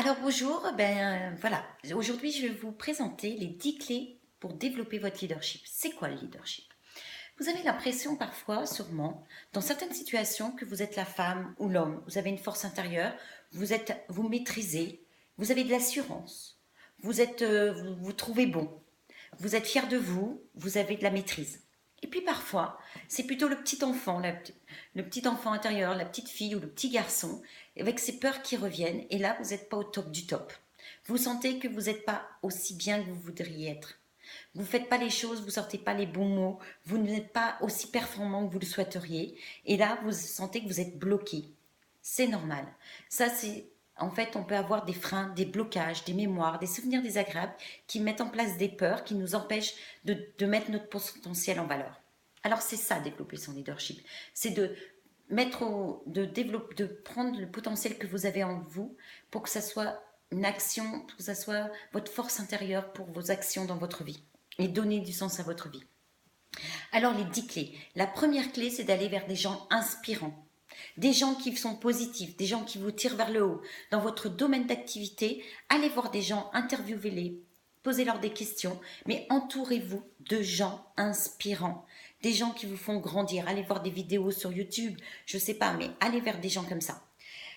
Alors bonjour, voilà, aujourd'hui je vais vous présenter les 10 clés pour développer votre leadership. C'est quoi le leadership? Vous avez l'impression parfois, sûrement, dans certaines situations, que vous êtes la femme ou l'homme. Vous avez une force intérieure, vous maîtrisez, vous avez de l'assurance, vous trouvez bon, vous êtes fier de vous, vous avez de la maîtrise. Et puis parfois, c'est plutôt le petit enfant, le petit enfant intérieur, la petite fille ou le petit garçon, avec ses peurs qui reviennent, et là, vous n'êtes pas au top du top. Vous sentez que vous n'êtes pas aussi bien que vous voudriez être. Vous ne faites pas les choses, vous ne sortez pas les bons mots, vous n'êtes pas aussi performant que vous le souhaiteriez, et là, vous sentez que vous êtes bloqué. C'est normal. Ça, c'est en fait, on peut avoir des freins, des blocages, des mémoires, des souvenirs désagréables qui mettent en place des peurs, qui nous empêchent de mettre notre potentiel en valeur. Alors c'est ça, développer son leadership. C'est de prendre le potentiel que vous avez en vous pour que ça soit une action, pour que ça soit votre force intérieure pour vos actions dans votre vie et donner du sens à votre vie. Alors les 10 clés. La première clé, c'est d'aller vers des gens inspirants. Des gens qui sont positifs, des gens qui vous tirent vers le haut. Dans votre domaine d'activité, allez voir des gens, interviewez-les, posez-leur des questions, mais entourez-vous de gens inspirants, des gens qui vous font grandir. Allez voir des vidéos sur YouTube, je ne sais pas, mais allez vers des gens comme ça.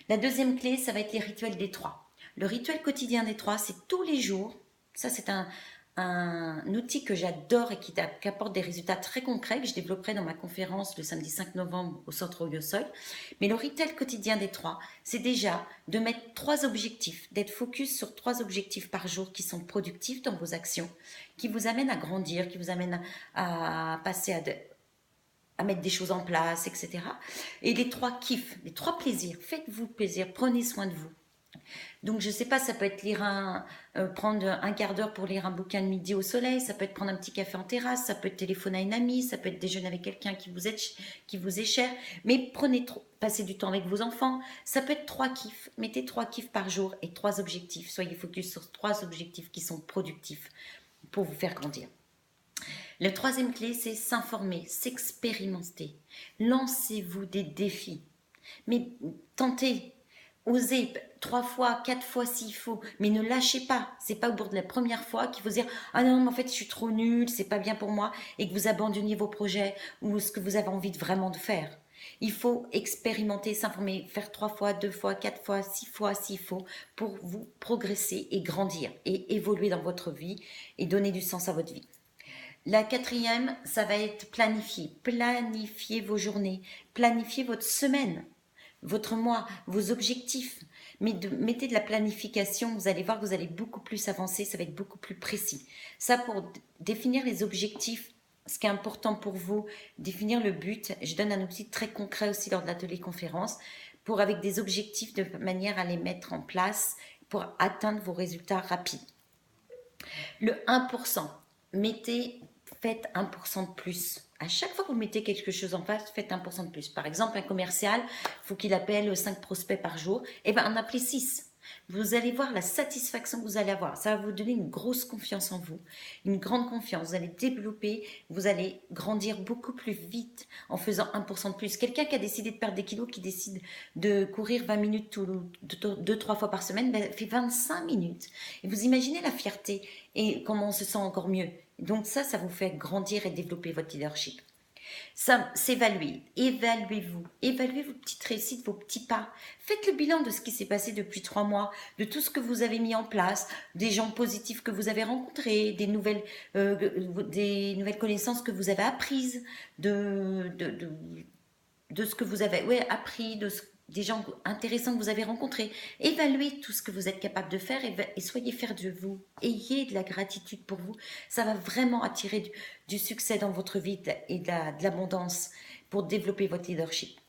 La deuxième clé, ça va être les rituels des trois. Le rituel quotidien des trois, c'est tous les jours. Ça, c'est un outil que j'adore et qui apporte des résultats très concrets que je développerai dans ma conférence le samedi 5 novembre au Centre Oyosol. Mais le rituel quotidien des trois, c'est déjà de mettre 3 objectifs, d'être focus sur 3 objectifs par jour qui sont productifs dans vos actions, qui vous amènent à grandir, qui vous amènent à passer à mettre des choses en place, etc. Et les 3 kiffs, les 3 plaisirs. Faites-vous plaisir, prenez soin de vous. Donc, je ne sais pas, ça peut être prendre un quart d'heure pour lire un bouquin de midi au soleil, ça peut être prendre un petit café en terrasse, ça peut être téléphoner à une amie, ça peut être déjeuner avec quelqu'un qui vous est cher. Mais passez du temps avec vos enfants. Ça peut être 3 kiffs. Mettez 3 kiffs par jour et 3 objectifs. Soyez focus sur 3 objectifs qui sont productifs pour vous faire grandir. La troisième clé, c'est s'informer, s'expérimenter. Lancez-vous des défis. Mais tentez, osez 3 fois, 4 fois s'il faut, mais ne lâchez pas. C'est pas au bout de la première fois qu'il faut se dire ah non, mais en fait je suis trop nulle, c'est pas bien pour moi, et que vous abandonniez vos projets ou ce que vous avez envie vraiment de faire. Il faut expérimenter, s'informer, faire 3 fois, 2 fois, 4 fois, 6 fois s'il faut pour vous progresser et grandir et évoluer dans votre vie et donner du sens à votre vie. La quatrième, ça va être planifier. Planifiez vos journées, planifiez votre semaine, votre mois, vos objectifs. Mettez de la planification, vous allez voir que vous allez beaucoup plus avancer, ça va être beaucoup plus précis. Ça, pour définir les objectifs, ce qui est important pour vous, définir le but. Je donne un outil très concret aussi lors de l'atelier conférence, avec des objectifs de manière à les mettre en place pour atteindre vos résultats rapides. Le 1%, faites 1% de plus. À chaque fois que vous mettez quelque chose en face, faites 1% de plus. Par exemple, un commercial, il faut qu'il appelle 5 prospects par jour. Eh bien, en appelez 6. Vous allez voir la satisfaction que vous allez avoir. Ça va vous donner une grosse confiance en vous, une grande confiance. Vous allez développer, vous allez grandir beaucoup plus vite en faisant 1% de plus. Quelqu'un qui a décidé de perdre des kilos, qui décide de courir 20 minutes 2-3 fois par semaine, fait 25 minutes. Et vous imaginez la fierté et comment on se sent encore mieux. Donc ça vous fait grandir et développer votre leadership. Ça, s'évaluer. Évaluez-vous. Évaluez vos petites réussites, vos petits pas. Faites le bilan de ce qui s'est passé depuis 3 mois, de tout ce que vous avez mis en place, des gens positifs que vous avez rencontrés, des nouvelles connaissances que vous avez apprises, de ce que vous avez appris, des gens intéressants que vous avez rencontrés. Évaluez tout ce que vous êtes capable de faire et soyez fiers de vous. Ayez de la gratitude pour vous. Ça va vraiment attirer du succès dans votre vie et de l'abondance pour développer votre leadership.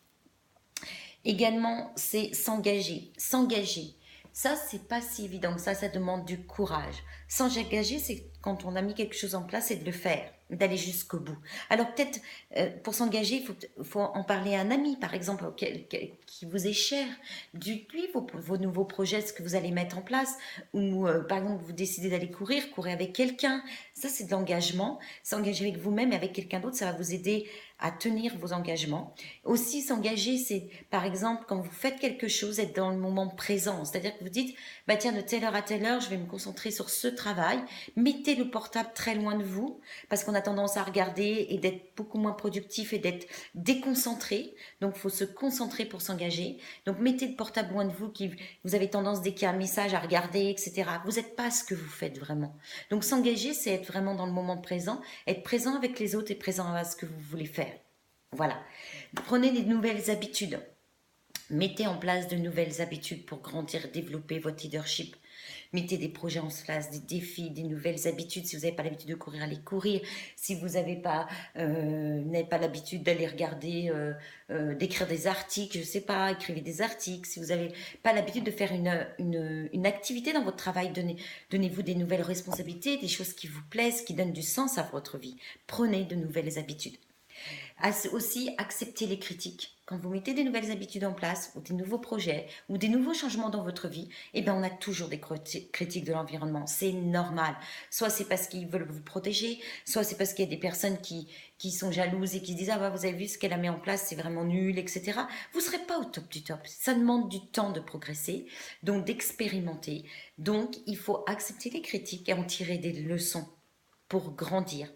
Également, c'est s'engager. S'engager. Ça, c'est pas si évident que ça demande du courage. S'engager, c'est quand on a mis quelque chose en place, c'est de le faire, d'aller jusqu'au bout. Alors peut-être, pour s'engager, il faut en parler à un ami, par exemple, qui vous est cher. Dites-lui vos nouveaux projets, ce que vous allez mettre en place. Ou par exemple, vous décidez d'aller courez avec quelqu'un. Ça, c'est de l'engagement. S'engager avec vous-même et avec quelqu'un d'autre, ça va vous aider à tenir vos engagements. Aussi, s'engager, c'est par exemple quand vous faites quelque chose, être dans le moment présent. C'est-à-dire que vous dites, bah tiens, de telle heure à telle heure, je vais me concentrer sur ce travail. Mettez le portable très loin de vous, parce qu'on a tendance à regarder et d'être beaucoup moins productif et d'être déconcentré. Donc, il faut se concentrer pour s'engager. Donc, mettez le portable loin de vous, vous avez tendance, dès qu'il y a un message, à regarder, etc. Vous n'êtes pas ce que vous faites vraiment. Donc, s'engager, c'est être vraiment dans le moment présent, être présent avec les autres et présent à ce que vous voulez faire. Voilà. Prenez des nouvelles habitudes. Mettez en place de nouvelles habitudes pour grandir, développer votre leadership. Mettez des projets en place, des défis, des nouvelles habitudes. Si vous n'avez pas l'habitude de courir, allez courir. Si vous n'avez pas l'habitude d'aller regarder, d'écrire des articles, je ne sais pas, écrivez des articles. Si vous n'avez pas l'habitude de faire une activité dans votre travail, donnez-vous des nouvelles responsabilités, des choses qui vous plaisent, qui donnent du sens à votre vie. Prenez de nouvelles habitudes. Aussi, accepter les critiques. Quand vous mettez des nouvelles habitudes en place, ou des nouveaux projets, ou des nouveaux changements dans votre vie, eh bien, on a toujours des critiques de l'environnement. C'est normal. Soit c'est parce qu'ils veulent vous protéger, soit c'est parce qu'il y a des personnes qui sont jalouses et qui disent « Ah bah, vous avez vu ce qu'elle a mis en place, c'est vraiment nul, etc. » Vous ne serez pas au top du top. Ça demande du temps de progresser, donc d'expérimenter. Donc, il faut accepter les critiques et en tirer des leçons pour grandir.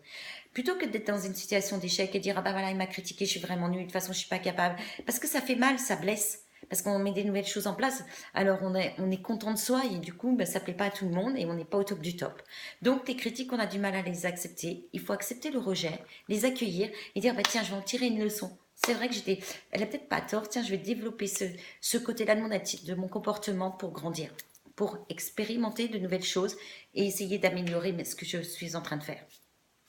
Plutôt que d'être dans une situation d'échec et dire « Ah bah voilà, il m'a critiqué, je suis vraiment nulle, de toute façon je suis pas capable ». Parce que ça fait mal, ça blesse. Parce qu'on met des nouvelles choses en place, alors on est content de soi et du coup bah, ça plaît pas à tout le monde et on n'est pas au top du top. Donc les critiques, on a du mal à les accepter. Il faut accepter le rejet, les accueillir et dire bah, tiens, je vais en tirer une leçon. C'est vrai que elle a peut-être pas tort, tiens, je vais développer ce côté-là de mon comportement pour grandir, pour expérimenter de nouvelles choses et essayer d'améliorer ce que je suis en train de faire.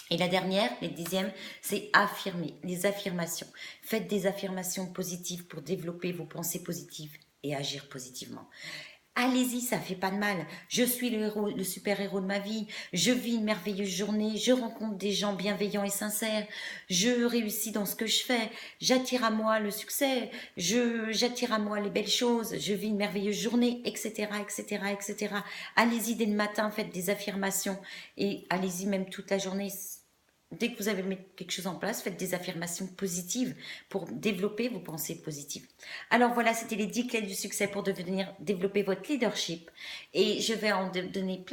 Et la dernière, les 10e, c'est affirmer, les affirmations. Faites des affirmations positives pour développer vos pensées positives et agir positivement. Allez-y, ça fait pas de mal. Je suis le super-héros de ma vie. Je vis une merveilleuse journée. Je rencontre des gens bienveillants et sincères. Je réussis dans ce que je fais. J'attire à moi le succès. J'attire à moi les belles choses. Je vis une merveilleuse journée, etc., etc., etc. Allez-y dès le matin, faites des affirmations et allez-y même toute la journée. Dès que vous avez mis quelque chose en place, faites des affirmations positives pour développer vos pensées positives. Alors voilà, c'était les 10 clés du succès pour développer votre leadership. Et je vais en donner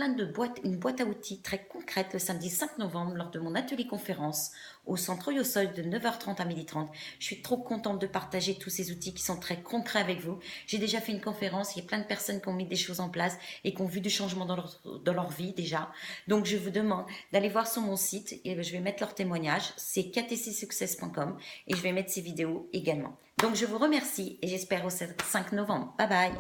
une boîte à outils très concrète le samedi 5 novembre lors de mon atelier conférence au centre Oyosol de 9h30 à 12h30. Je suis trop contente de partager tous ces outils qui sont très concrets avec vous. J'ai déjà fait une conférence, il y a plein de personnes qui ont mis des choses en place et qui ont vu du changement dans leur vie déjà. Donc je vous demande d'aller voir sur mon site et je vais mettre leur témoignage, c'est ktcsuccess.com et je vais mettre ces vidéos également. Donc je vous remercie et j'espère au 5 novembre. Bye bye.